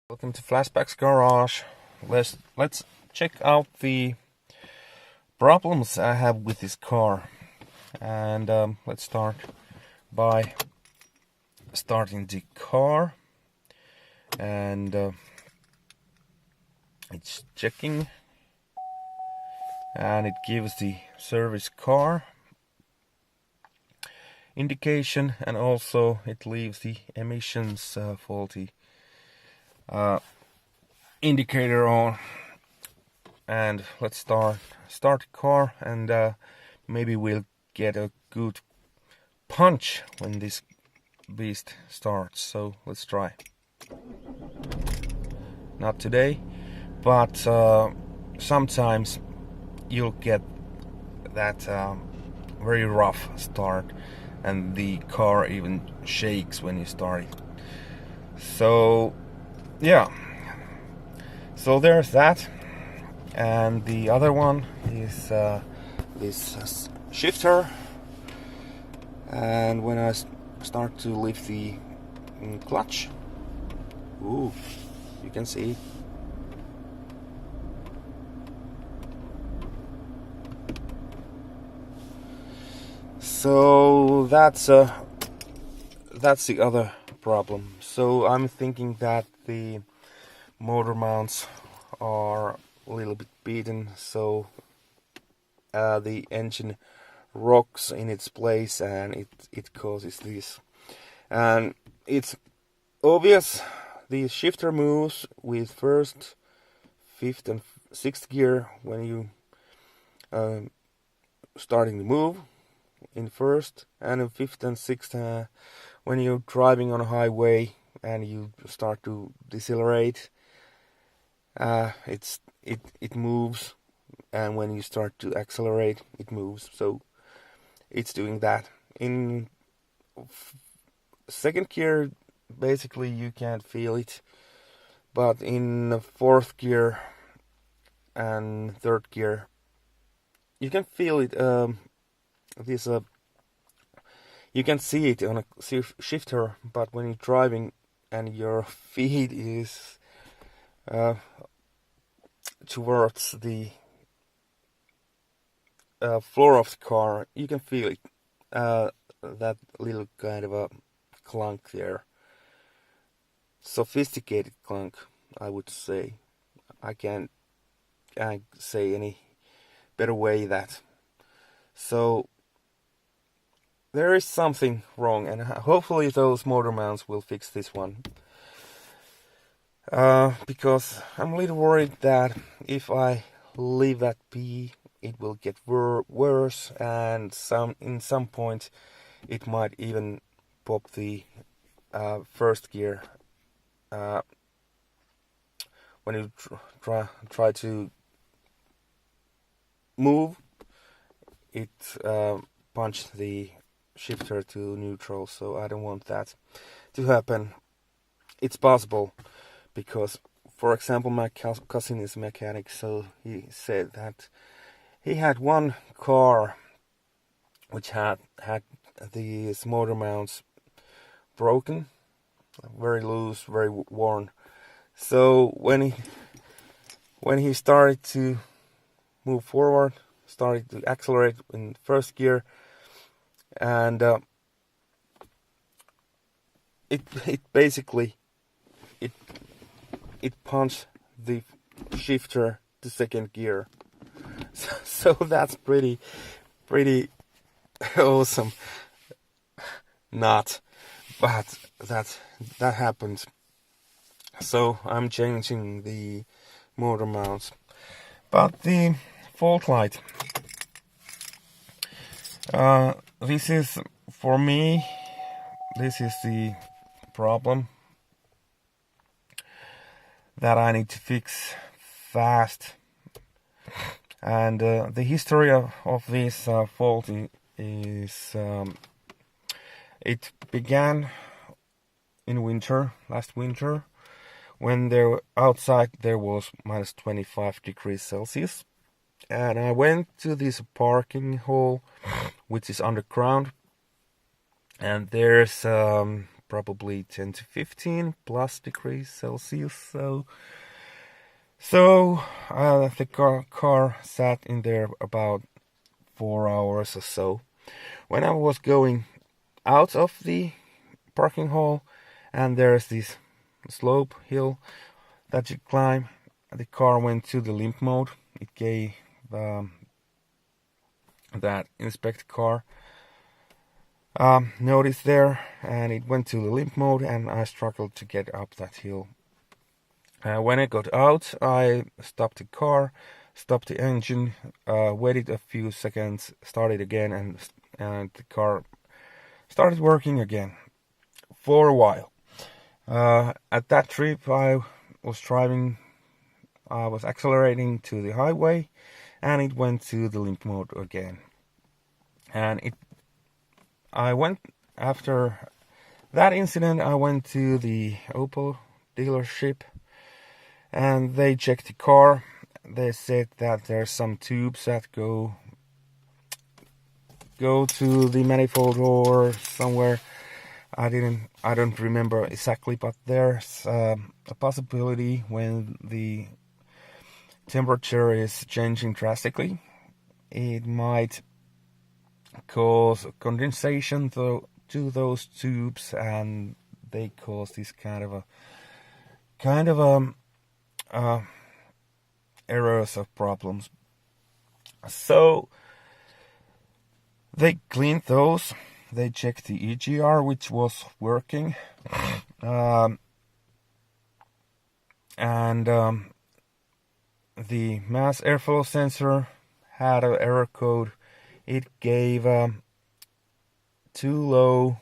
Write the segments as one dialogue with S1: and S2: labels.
S1: Welcome to Flashback's Garage. Let's check out the problems I have with this car, and let's start by starting the car, and it's checking, and it gives the service car indication, and also it leaves the emissions faulty indicator on. And let's start the car, and maybe we'll get a good punch when this beast starts. So let's try. Not today, but sometimes you'll get that very rough start, and the car even shakes when you start it. So yeah, so there's that. And the other one is this shifter, and when I start to lift the clutch, you can see so that's the other problem. So I'm thinking that the motor mounts are a little bit beaten, so the engine rocks in its place, and it causes this. And it's obvious the shifter moves with first, fifth and sixth gear when you starting to move in first, and in fifth and sixth when you're driving on a highway and you start to decelerate. It moves, and when you start to accelerate, it moves. So it's doing that. In second gear, basically you can't feel it, but in the fourth gear and third gear, you can feel it. You can see it on a shifter, but when you're driving and your feet is towards the floor of the car, you can feel it, that little kind of a clunk there. Sophisticated clunk, I would say. I can't say any better way that. So there is something wrong, and hopefully those motor mounts will fix this one. Because I'm a little worried that if I leave that be, it will get worse, and in some point it might even pop the first gear when you try to move. It punched the shifter to neutral, so I don't want that to happen. It's possible, because, for example, my cousin is a mechanic, so he said that he had one car which had these motor mounts broken, very loose, very worn. So when he started to move forward, started to accelerate in first gear, and it basically it punched the shifter to second gear. So that's pretty awesome. Not, but that happens. So I'm changing the motor mounts. But the fault light, this is, for me, this is the problem that I need to fix fast. And the history of this fault is it began in last winter, when outside there was minus 25 degrees Celsius. And I went to this parking hall, which is underground, and there's probably 10 to 15 plus degrees Celsius. So the car sat in there about 4 hours or so. When I was going out of the parking hall, and there's this slope hill that you climb, the car went to the limp mode. It gave that inspect car notice there, and it went to the limp mode, and I struggled to get up that hill. When I got out, I stopped the car, stopped the engine, waited a few seconds, started again, and the car started working again for a while. At that trip, I was accelerating to the highway, and it went to the limp mode again. And after that incident, I went to the Opel dealership, and they checked the car. They said that there's some tubes that go to the manifold or somewhere. I don't remember exactly, but there's a possibility when the temperature is changing drastically, it might cause condensation to those tubes, and they cause this kind of errors of problems. So they cleaned those. They checked the EGR, which was working, and the mass airflow sensor had an error code. It gave too low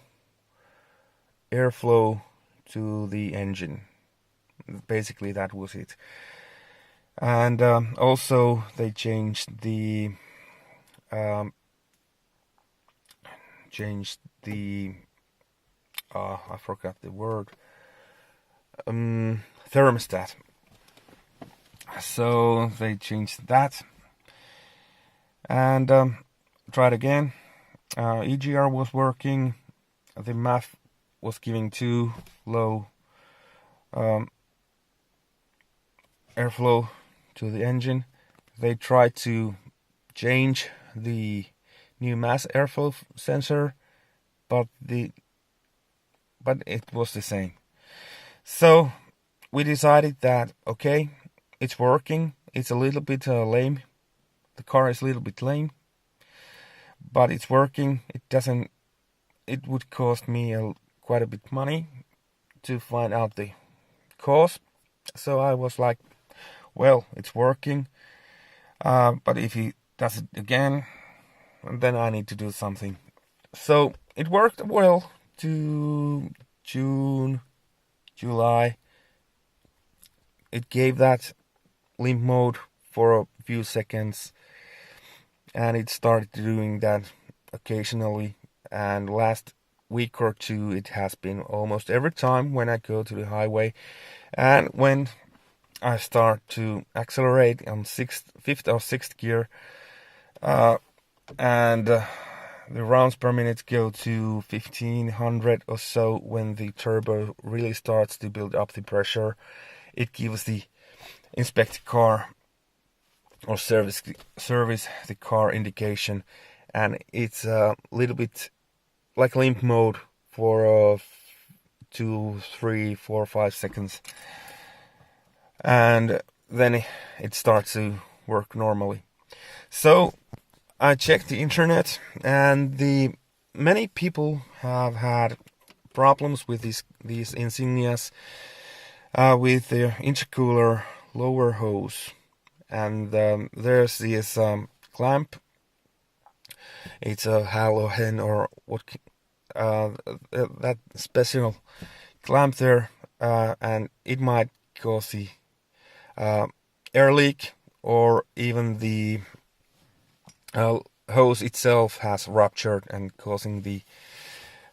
S1: airflow to the engine. Basically, that was it. And also they changed the I forgot the word, thermostat. So they changed that and tried again. EGR was working. The MAF was giving too low airflow to the engine. They tried to change the new mass airflow sensor, but it was the same. So we decided that okay, it's working. It's a little bit lame. The car is a little bit lame, but it's working. It would cost me quite a bit money to find out the cause. So I was like, well, it's working, but if he does it again, then I need to do something. So it worked well to June, July. It gave that limp mode for a few seconds, and it started doing that occasionally. And last week or two, it has been almost every time when I go to the highway, and when I start to accelerate on fifth or sixth gear, and the rounds per minute go to 1500 or so. When the turbo really starts to build up the pressure, it gives the inspect car or service the car indication, and it's a little bit like limp mode for 2, 3, 4, 5 seconds, and then it starts to work normally. So I checked the internet, and many people have had problems with these Insignias with the intercooler lower hose, and there's this clamp. It's a halogen or what that special clamp there, and it might cause the air leak, or even the hose itself has ruptured and causing the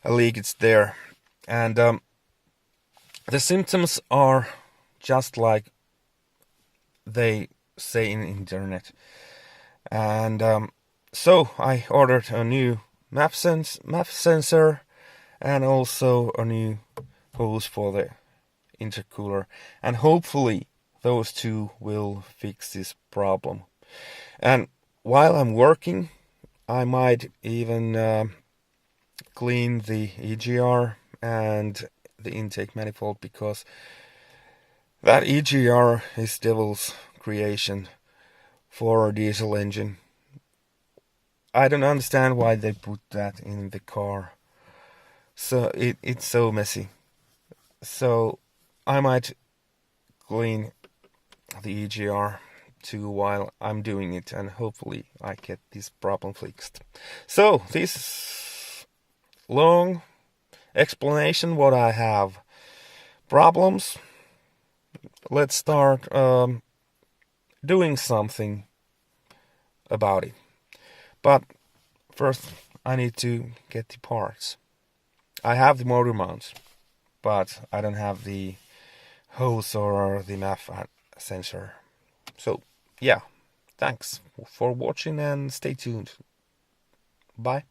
S1: leakage there. And the symptoms are just like they say in the internet. And so I ordered a new MAF sensor, and also a new hose for the intercooler, and hopefully those two will fix this problem. And while I'm working, I might even clean the EGR and the intake manifold, because that EGR is devil's creation for a diesel engine. I don't understand why they put that in the car. So it's so messy. So I might clean the EGR too while I'm doing it, and hopefully I get this problem fixed. So this long explanation what I have. Problems. Let's start doing something about it. But first I need to get the parts. I have the motor mounts, but I don't have the hose or the MAF sensor. So yeah, thanks for watching and stay tuned. Bye.